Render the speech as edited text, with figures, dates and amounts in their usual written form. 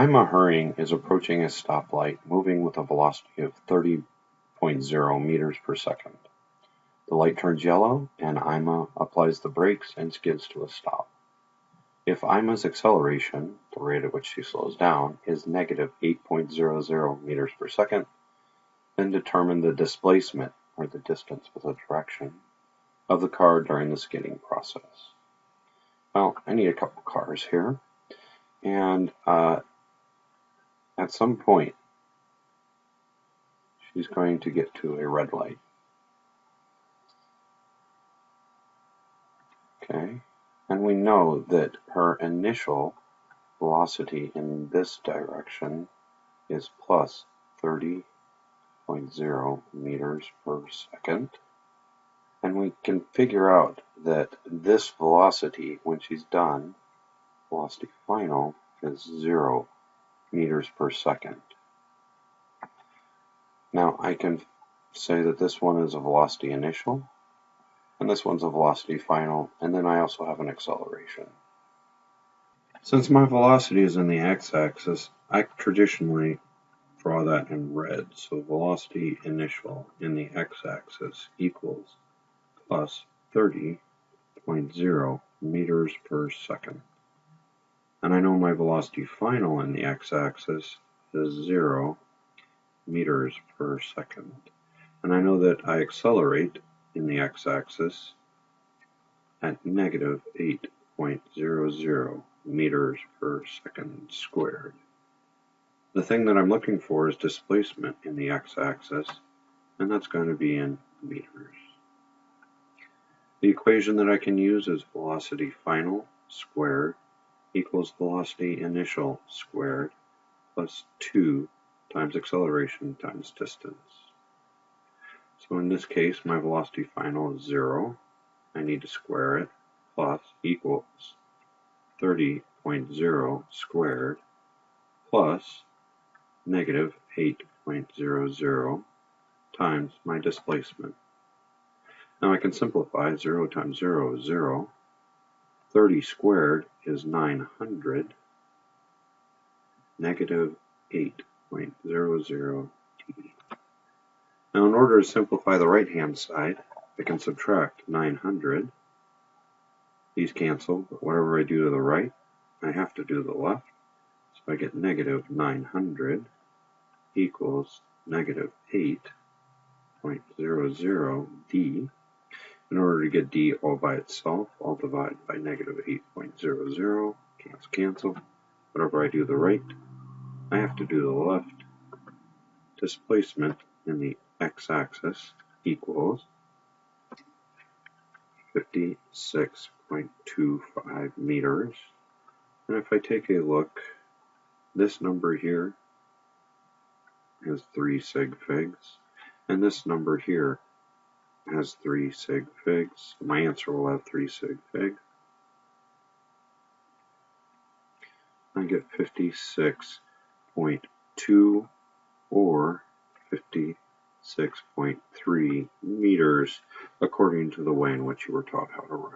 Ima hurrying is approaching a stoplight, moving with a velocity of 30.0 meters per second. The light turns yellow, and Ima applies the brakes and skids to a stop. If Ima's acceleration, the rate at which she slows down, is negative 8.00 meters per second, then determine the displacement, or the distance with a direction, of the car during the skidding process. Well, I need a couple cars here, and at some point, she's going to get to a red light. Okay, and we know that her initial velocity in this direction is plus 30.0 meters per second. And we can figure out that this velocity, when she's done, velocity final, is 0 meters per second. Now I can say that this one is a velocity initial, and this one's a velocity final, and then I also have an acceleration. Since my velocity is in the x-axis, I traditionally draw that in red. So velocity initial in the x-axis equals plus 30.0 meters per second. And I know my velocity final in the x-axis is 0 meters per second. And I know that I accelerate in the x-axis at negative 8.00 meters per second squared. The thing that I'm looking for is displacement in the x-axis, and that's going to be in meters. The equation that I can use is velocity final squared equals velocity initial squared plus 2 times acceleration times distance. So in this case, my velocity final is 0. I need to square it, plus equals 30.0 squared plus negative 8.00 times my displacement. Now I can simplify. 0 times 0 is 0. 30 squared is 900. Negative 8.00 t. Now in order to simplify the right-hand side, I can subtract 900. These cancel, but whatever I do to the right, I have to do to the left. So I get negative 900 equals negative 8.00 d. In order to get d all by itself, I'll divide by negative 8.00, cancel. Whatever I do to the right, I have to do to the left. Displacement in the x-axis equals 56.25 meters. And if I take a look, this number here has 3 sig figs, and this number here has 3 sig figs. My answer will have 3 sig figs. I get 56.2 or 56.3 meters according to the way in which you were taught how to run.